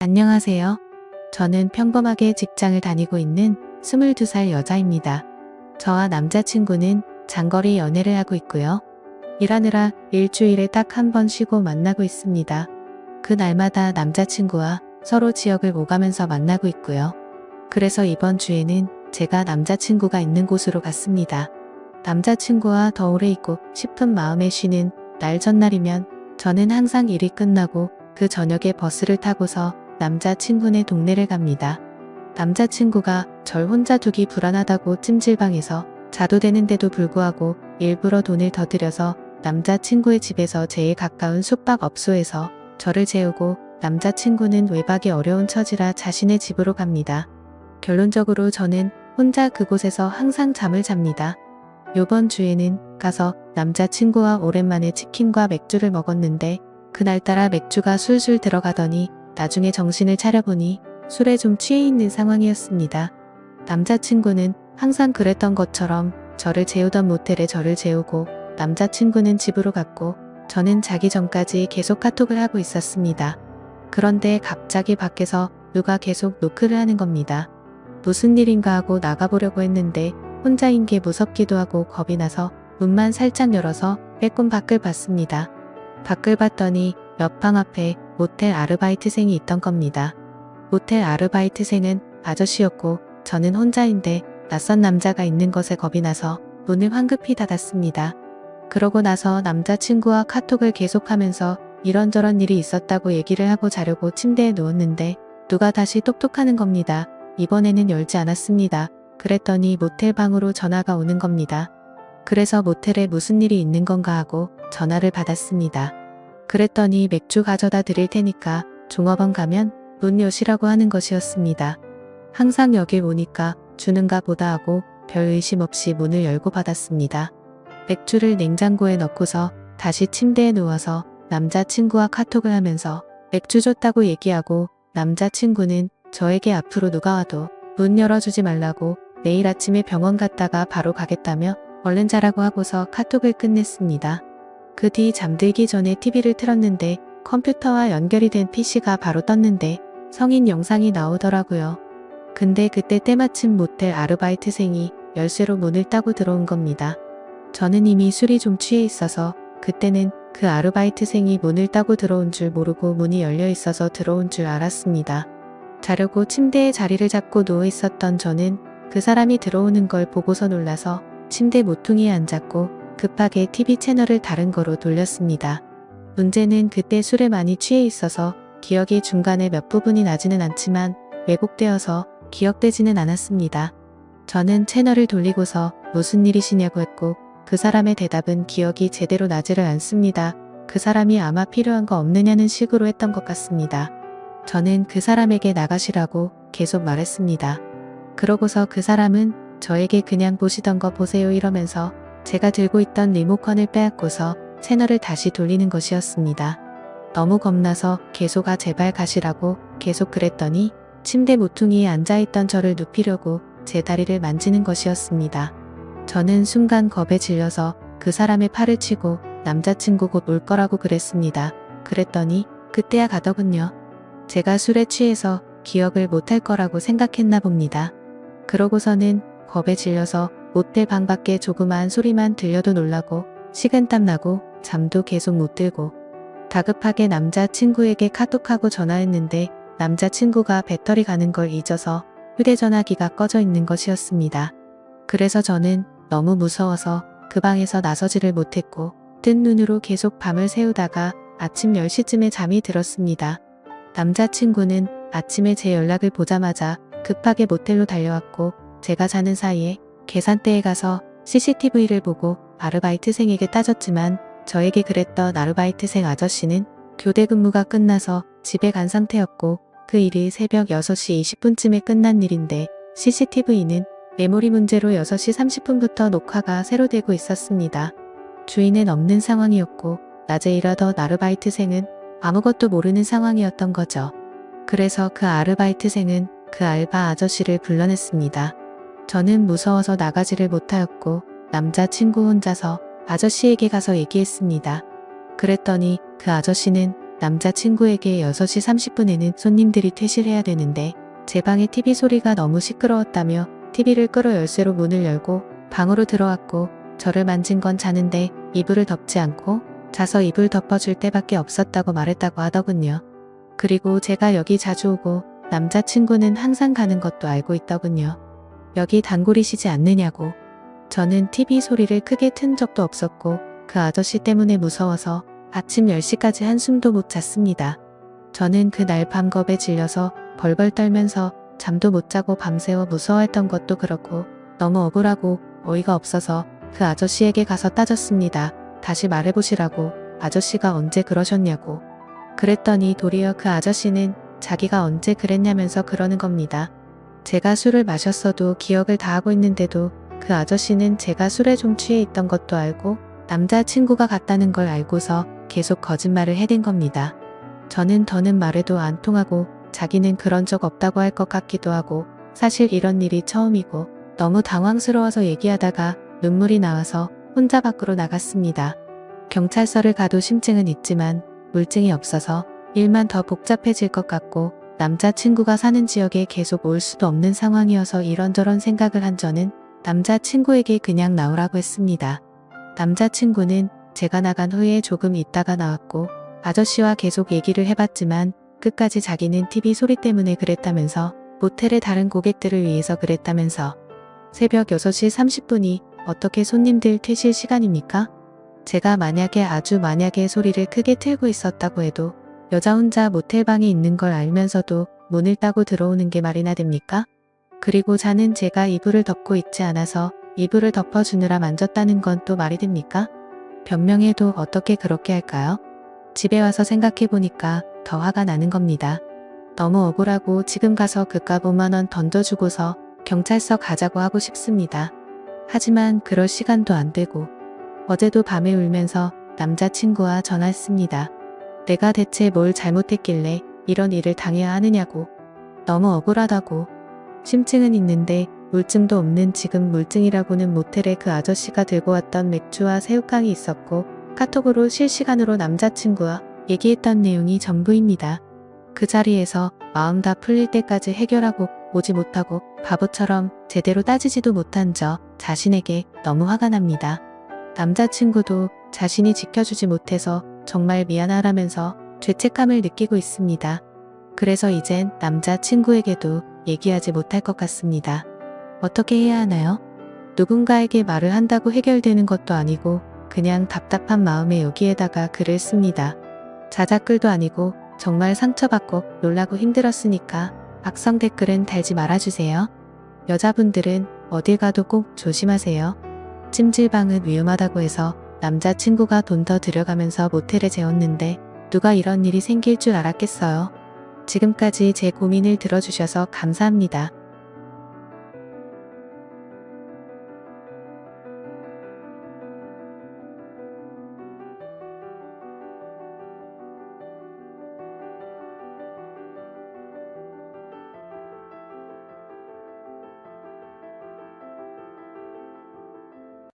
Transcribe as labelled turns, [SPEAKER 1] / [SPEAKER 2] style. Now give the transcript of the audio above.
[SPEAKER 1] 안녕하세요. 저는 평범하게 직장을 다니고 있는 22살 여자입니다. 저와 남자친구는 장거리 연애를 하고 있고요. 일하느라 일주일에 딱 한 번 쉬고 만나고 있습니다. 그 날마다 남자친구와 서로 지역을 오가면서 만나고 있고요. 그래서 이번 주에는 제가 남자친구가 있는 곳으로 갔습니다. 남자친구와 더 오래 있고 싶은 마음에 쉬는 날 전날이면 저는 항상 일이 끝나고 그 저녁에 버스를 타고서 남자친구네 동네를 갑니다. 남자친구가 절 혼자 두기 불안하다고 찜질방에서 자도 되는데도 불구하고 일부러 돈을 더 들여서 남자친구의 집에서 제일 가까운 숙박업소에서 저를 재우고 남자친구는 외박이 어려운 처지라 자신의 집으로 갑니다. 결론적으로 저는 혼자 그곳에서 항상 잠을 잡니다. 요번 주에는 가서 남자친구와 오랜만에 치킨과 맥주를 먹었는데 그날따라 맥주가 술술 들어가더니 나중에 정신을 차려보니 술에 좀 취해 있는 상황이었습니다. 남자친구는 항상 그랬던 것처럼 저를 재우던 모텔에 저를 재우고 남자친구는 집으로 갔고 저는 자기 전까지 계속 카톡을 하고 있었습니다. 그런데 갑자기 밖에서 누가 계속 노크를 하는 겁니다. 무슨 일인가 하고 나가보려고 했는데 혼자인 게 무섭기도 하고 겁이 나서 문만 살짝 열어서 빼꼼 밖을 봤습니다. 밖을 봤더니 옆 방 앞에 모텔 아르바이트생이 있던 겁니다. 모텔 아르바이트생은 아저씨였고 저는 혼자인데 낯선 남자가 있는 것에 겁이 나서 문을 황급히 닫았습니다. 그러고 나서 남자친구와 카톡을 계속하면서 이런저런 일이 있었다고 얘기를 하고 자려고 침대에 누웠는데 누가 다시 똑똑하는 겁니다. 이번에는 열지 않았습니다. 그랬더니 모텔 방으로 전화가 오는 겁니다. 그래서 모텔에 무슨 일이 있는 건가 하고 전화를 받았습니다. 그랬더니 맥주 가져다 드릴 테니까 종업원 가면 문 여시라고 하는 것이었습니다. 항상 여길 오니까 주는가 보다 하고 별 의심 없이 문을 열고 받았습니다. 맥주를 냉장고에 넣고서 다시 침대에 누워서 남자친구와 카톡을 하면서 맥주 줬다고 얘기하고 남자친구는 저에게 앞으로 누가 와도 문 열어주지 말라고 내일 아침에 병원 갔다가 바로 가겠다며 얼른 자라고 하고서 카톡을 끝냈습니다. 그 뒤 잠들기 전에 TV를 틀었는데 컴퓨터와 연결이 된 PC가 바로 떴는데 성인 영상이 나오더라고요. 근데 그때 때마침 모텔 아르바이트생이 열쇠로 문을 따고 들어온 겁니다. 저는 이미 술이 좀 취해 있어서 그때는 그 아르바이트생이 문을 따고 들어온 줄 모르고 문이 열려 있어서 들어온 줄 알았습니다. 자려고 침대에 자리를 잡고 누워 있었던 저는 그 사람이 들어오는 걸 보고서 놀라서 침대 모퉁이에 앉았고 급하게 TV 채널을 다른 거로 돌렸습니다. 문제는 그때 술에 많이 취해 있어서 기억이 중간에 몇 부분이 나지는 않지만 왜곡되어서 기억되지는 않았습니다. 저는 채널을 돌리고서 무슨 일이시냐고 했고 그 사람의 대답은 기억이 제대로 나지를 않습니다. 그 사람이 아마 필요한 거 없느냐는 식으로 했던 것 같습니다. 저는 그 사람에게 나가시라고 계속 말했습니다. 그러고서 그 사람은 저에게 그냥 보시던 거 보세요 이러면서 제가 들고 있던 리모컨을 빼앗고서 채널을 다시 돌리는 것이었습니다. 너무 겁나서 계속 제발 가시라고 계속 그랬더니 침대 모퉁이에 앉아있던 저를 눕히려고 제 다리를 만지는 것이었습니다. 저는 순간 겁에 질려서 그 사람의 팔을 치고 남자친구 곧 올 거라고 그랬습니다. 그랬더니 그때야 가더군요. 제가 술에 취해서 기억을 못할 거라고 생각했나 봅니다. 그러고서는 겁에 질려서 모텔 방 밖에 조그마한 소리만 들려도 놀라고 식은땀 나고 잠도 계속 못 들고 다급하게 남자친구에게 카톡하고 전화했는데 남자친구가 배터리 가는 걸 잊어서 휴대전화기가 꺼져 있는 것이었습니다. 그래서 저는 너무 무서워서 그 방에서 나서지를 못했고 뜬 눈으로 계속 밤을 새우다가 아침 10시쯤에 잠이 들었습니다. 남자친구는 아침에 제 연락을 보자마자 급하게 모텔로 달려왔고 제가 자는 사이에 계산대에 가서 CCTV를 보고 아르바이트생에게 따졌지만 저에게 그랬던 아르바이트생 아저씨는 교대 근무가 끝나서 집에 간 상태였고 그 일이 새벽 6시 20분쯤에 끝난 일인데 CCTV는 메모리 문제로 6시 30분부터 녹화가 새로 되고 있었습니다. 주인은 없는 상황이었고 낮에 일하던 아르바이트생은 아무것도 모르는 상황이었던 거죠. 그래서 그 아르바이트생은 그 알바 아저씨를 불러냈습니다. 저는 무서워서 나가지를 못하였고 남자친구 혼자서 아저씨에게 가서 얘기했습니다. 그랬더니 그 아저씨는 남자친구에게 6시 30분에는 손님들이 퇴실해야 되는데 제 방의 TV 소리가 너무 시끄러웠다며 TV를 끌어 열쇠로 문을 열고 방으로 들어왔고 저를 만진 건 자는데 이불을 덮지 않고 자서 이불 덮어줄 때밖에 없었다고 말했다고 하더군요. 그리고 제가 여기 자주 오고 남자친구는 항상 가는 것도 알고 있더군요. 여기 단골이시지 않느냐고. 저는 TV 소리를 크게 튼 적도 없었고 그 아저씨 때문에 무서워서 아침 10시까지 한숨도 못 잤습니다. 저는 그날 밤 겁에 질려서 벌벌 떨면서 잠도 못 자고 밤새워 무서워했던 것도 그렇고 너무 억울하고 어이가 없어서 그 아저씨에게 가서 따졌습니다. 다시 말해보시라고. 아저씨가 언제 그러셨냐고. 그랬더니 도리어 그 아저씨는 자기가 언제 그랬냐면서 그러는 겁니다. 제가 술을 마셨어도 기억을 다 하고 있는데도 그 아저씨는 제가 술에 좀 취해 있던 것도 알고 남자친구가 갔다는 걸 알고서 계속 거짓말을 해댄 겁니다. 저는 더는 말해도 안 통하고 자기는 그런 적 없다고 할 것 같기도 하고 사실 이런 일이 처음이고 너무 당황스러워서 얘기하다가 눈물이 나와서 혼자 밖으로 나갔습니다. 경찰서를 가도 심증은 있지만 물증이 없어서 일만 더 복잡해질 것 같고 남자친구가 사는 지역에 계속 올 수도 없는 상황이어서 이런저런 생각을 한 저는 남자친구에게 그냥 나오라고 했습니다. 남자친구는 제가 나간 후에 조금 있다가 나왔고 아저씨와 계속 얘기를 해봤지만 끝까지 자기는 TV 소리 때문에 그랬다면서 모텔의 다른 고객들을 위해서 그랬다면서 새벽 6시 30분이 어떻게 손님들 퇴실 시간입니까? 제가 만약에 소리를 크게 틀고 있었다고 해도 여자 혼자 모텔방에 있는 걸 알면서도 문을 따고 들어오는 게 말이나 됩니까? 그리고 자는 제가 이불을 덮고 있지 않아서 이불을 덮어주느라 만졌다는 건 또 말이 됩니까? 변명해도 어떻게 그렇게 할까요? 집에 와서 생각해보니까 더 화가 나는 겁니다. 너무 억울하고 지금 가서 그깟 5만 원 던져주고서 경찰서 가자고 하고 싶습니다. 하지만 그럴 시간도 안 되고 어제도 밤에 울면서 남자친구와 전화했습니다. 내가 대체 뭘 잘못했길래 이런 일을 당해야 하느냐고. 너무 억울하다고. 심증은 있는데 물증도 없는 지금 물증이라고는 모텔에 그 아저씨가 들고 왔던 맥주와 새우깡이 있었고 카톡으로 실시간으로 남자친구와 얘기했던 내용이 전부입니다. 그 자리에서 마음 다 풀릴 때까지 해결하고 오지 못하고 바보처럼 제대로 따지지도 못한 저 자신에게 너무 화가 납니다. 남자친구도 자신이 지켜주지 못해서 정말 미안하라면서 죄책감을 느끼고 있습니다. 그래서 이젠 남자친구에게도 얘기하지 못할 것 같습니다. 어떻게 해야 하나요? 누군가에게 말을 한다고 해결되는 것도 아니고 그냥 답답한 마음에 여기에다가 글을 씁니다. 자작글도 아니고 정말 상처받고 놀라고 힘들었으니까 악성 댓글은 달지 말아주세요. 여자분들은 어딜 가도 꼭 조심하세요. 찜질방은 위험하다고 해서 남자친구가 돈 더 들여가면서 모텔에 재웠는데 누가 이런 일이 생길 줄 알았겠어요. 지금까지 제 고민을 들어주셔서 감사합니다.